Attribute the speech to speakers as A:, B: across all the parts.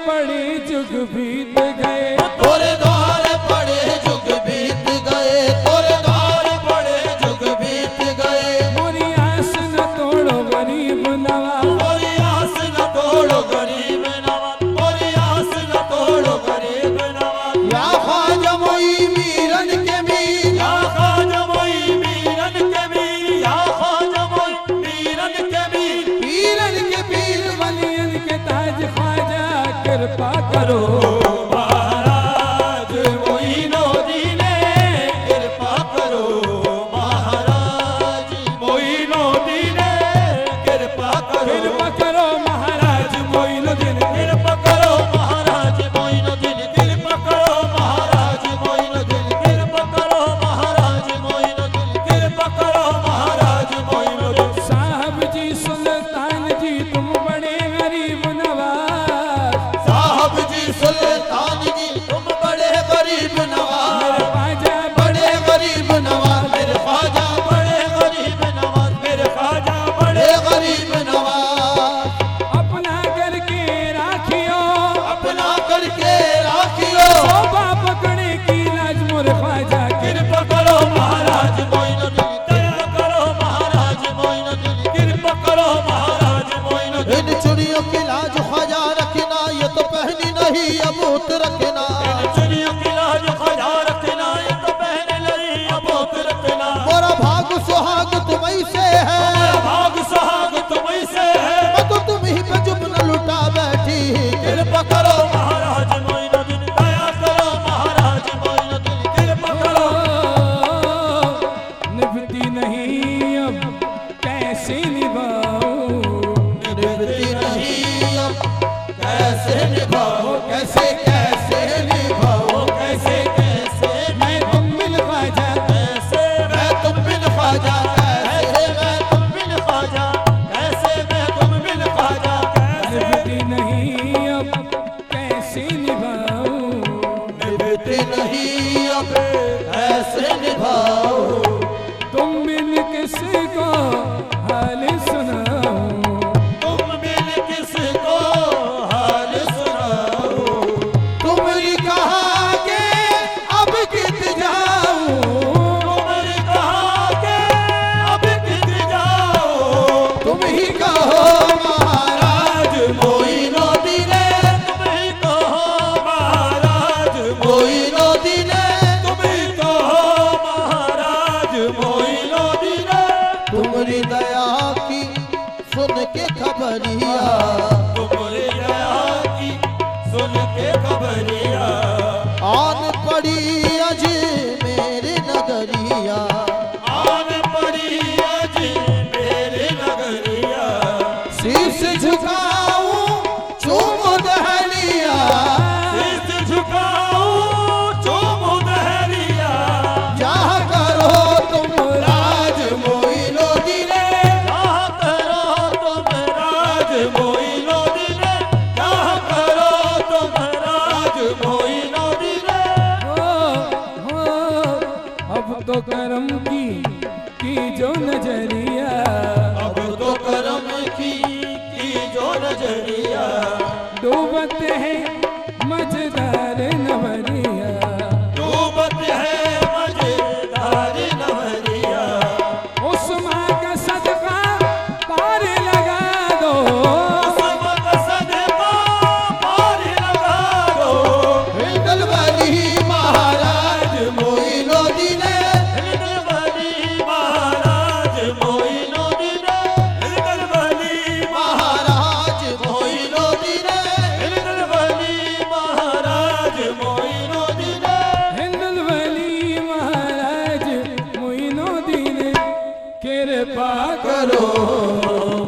A: पड़े जुग बीत गए,
B: तोरे द्वार पड़े जुग बीत गए, तोरे द्वार पड़े जुग बीत गए।
A: मोरी आस न तोड़ो गरीब नवाज,
B: मोरी आस न तोड़ो गरीब नवाज, मोरी आस न तोड़ो गरीब नवाज। या ख्वाजा मोई मीरन के मीर, या ख्वाजा मोई मीरन के मीर, या ख्वाजा मोई मीरन के मीर,
A: पीरन के पीर वलियन के ताज ख्वाजा कृपा करो।
B: महाराज मोइनुद्दीन कृपा करो, महाराज मोइनुद्दीन कृपा करो,
A: कृपा करो महाराज मोइनुद्दीन,
B: कृपा करो महाराज मोइनुद्दीन, कृपा करो महाराज मोइनुद्दीन, कृपा करो महाराज मोइनुद्दीन, कृपा करो महाराज मोइनुद्दीन।
A: साहब जी सुल्तान जी तुम बड़े गरीब नवाज,
B: साहब जी सुल्तान जी तुम बड़े गरीब नवाज,
A: ख्वाजा
B: बड़े गरीब नवाज, मेरे ख्वाजा बड़े गरीब नवाज, मेरे ख्वाजा बड़े गरीब नवाज।
A: अपना करके राखियो,
B: अपना करके राखियो,
A: शोभा पकड़े की लाज मोर ख्वाजा
B: कृपा करो महाराज मोइनुद्दीन, कृपा करो महाराज मोइनुद्दीन, कृपा करो महाराज मोइनुद्दीन। इन चुड़ियों की लाज ख्वाजा रखना, ये तो पहनी नहीं अबूत रखना। इन चुड़ियों की लाज ख्वाजा रखना, ये तो पहने नहीं अबूत रखना। मोरा भाग सुहाग तुम्हीं से है, मोरा भाग सुहाग तुम्हीं से है, मैं तो तुम ही पे जुब्न लुटा बैठी। कृपा करो महाराज मोइनुद्दीन, दया करो महाराज मोइनुद्दीन, कृपा करो।
A: निभती नहीं अब कैसे निभाऊं,
B: निभती नहीं अब कैसे निभाओ, कैसे कैसे निभाओ, कैसे कैसे
A: मैं तुम बिन ख्वाजा,
B: कैसे मैं तुम बिन ख्वाजा, कैसे मैं तुम बिन ख्वाजा, कैसे मैं तुम बिन ख्वाजा, कैसे
A: निभती नहीं अब कैसे निभाऊं,
B: निभती नहीं अब कैसे निभाओ।
A: तुम बिन किसको हाल सुनाऊं,
B: तुम बिन किसको हाल सुनाओ, तुम्हारी कहा के अब कित जाऊं, तुम्हारी कहा के अब कित जाओ। तुम ही कहो महाराज मोइनुद्दीन, तुम ही कहो महाराज मोइनुद्दीन, तुम ही कहो महाराज मोइनुद्दीन। तुम्हारी दया की सुन के खबरिया, तुम्हारी दया की सुन के खबरिया, आन पड़ी अज मेरे नगरिया, आन पड़ी अज मेरे नगरिया। शीश झुकाऊं चूम दहलिया, शीश झुकाऊं चूम दहलिया। चाह करो तुम राज मोइनुद्दीन, चाह करो तुम राज मोइनुद्दीन, चाह करो तुम राज मोइनुद्दीन।
A: हो अब तो करम की जो नजरिया,
B: अब तो करम की जो नजरिया,
A: डूबत है मझदार नवरिया,
B: डूबत है मजेदार नवरिया।
A: उस माँ का सदका पार लगा दो,
B: उसमत सदका पार लगा दो। हिंदल वाली महाराज मोइनुद्दीन, हिंदल वाली महाराज मोइनुद्दीन, हिंदल वाली महाराज मोइनुद्दीन, हिंदल वाली महाराज मोइनुद्दीन।
A: हिंदल वली महाराज मोइनुद्दीन कृपा
B: करो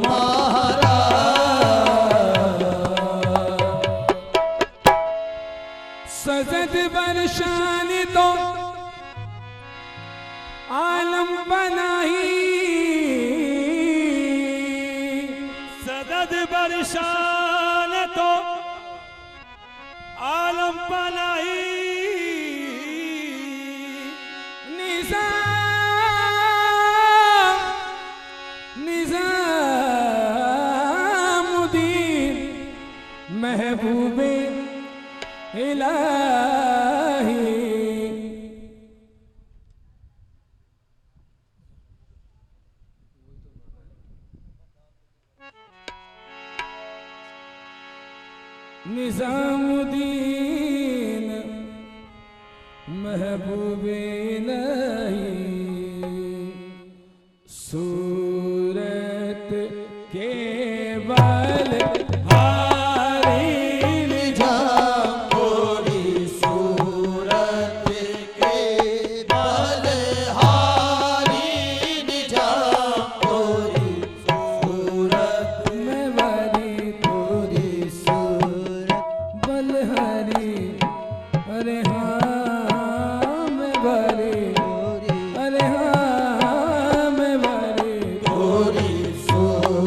B: महाराज।
A: सजद बरशान तो आलम बनाई, सदद बरशान तो आलम बनाई। निजामुद्दीन महबूबे इलाही। निजामुद्दीन महबूबे इलाही, सूरत के बाल हारी
B: निजामुरी सूरत के बलहारी, निजामुरी सूरत
A: में वारी तोरी सूरत बलहारी। अरे हाँ मैं वारी, अरे हाँ मैं वारी
B: तोरी सूरत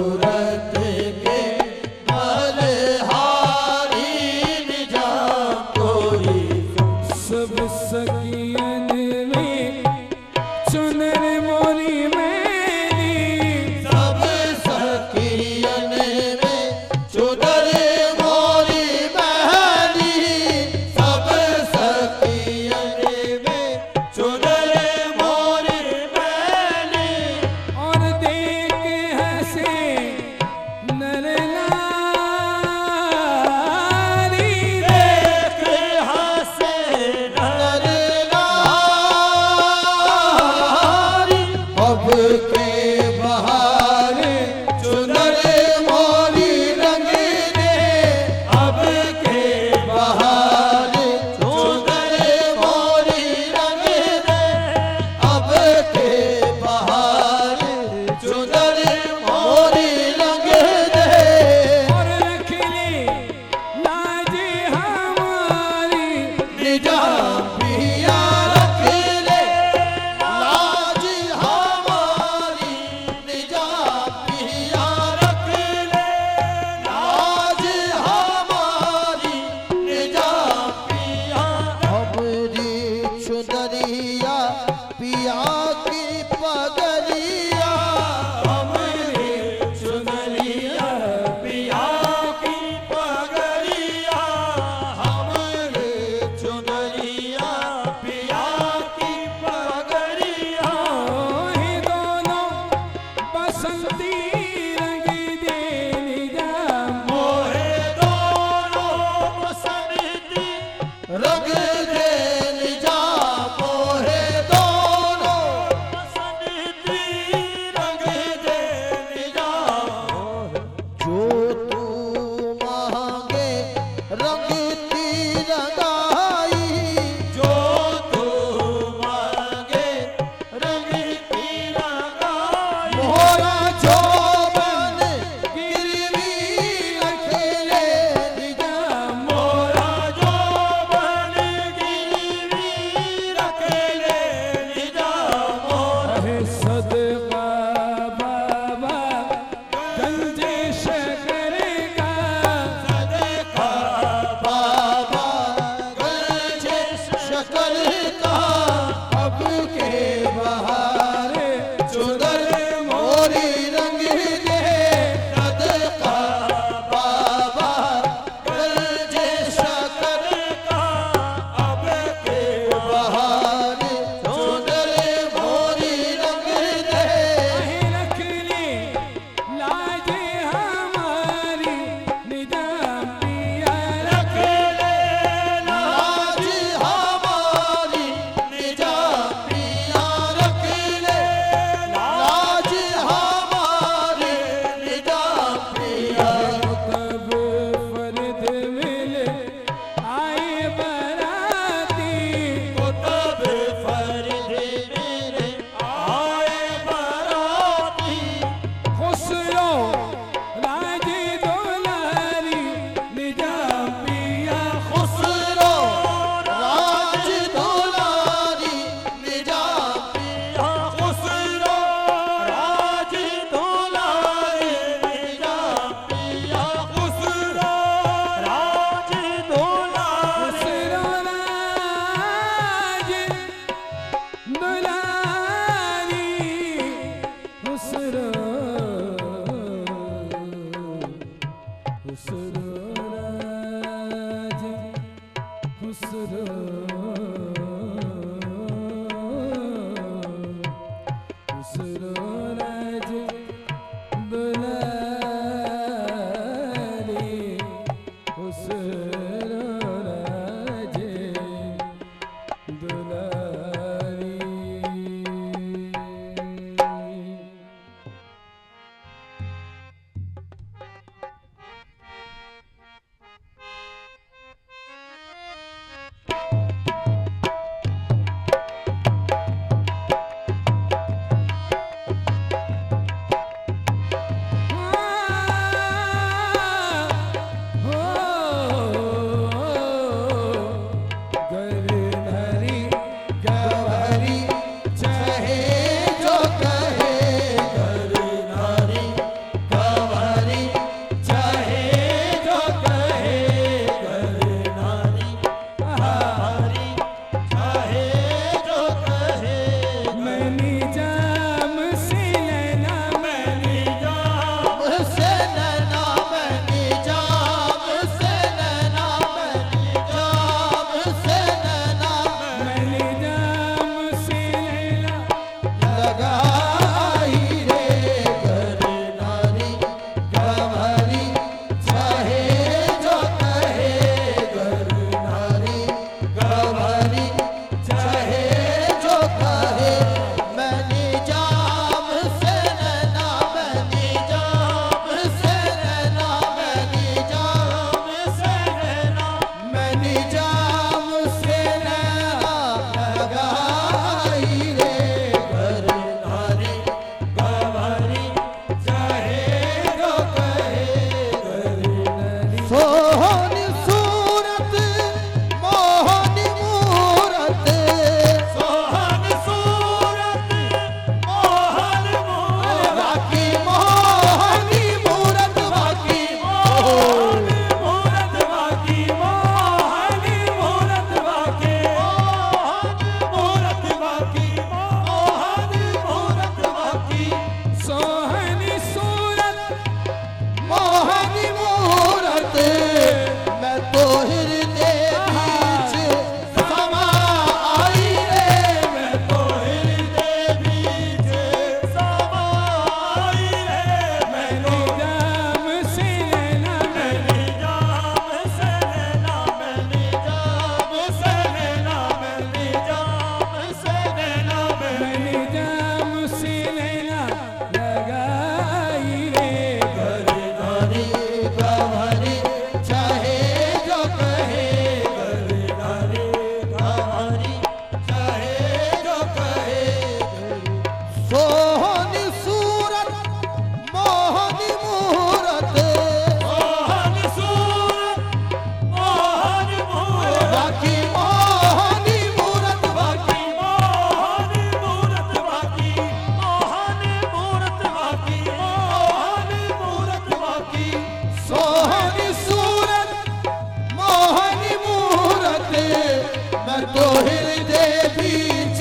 B: तो हृदय बीच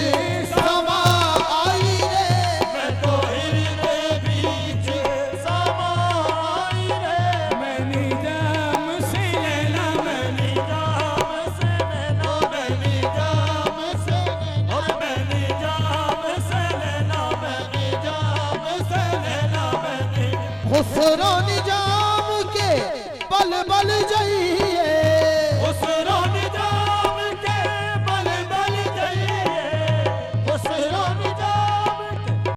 B: समा आई रे, मैं तो हृदय बीच समा आई रे।
A: मैं निजाम से लेना, मैं
B: निजाम से लेना, मैं निजाम से लेना, मैं निजाम से लेना, मैं निजाम से लेना, मैं खुसरो निजाम के बल बल जई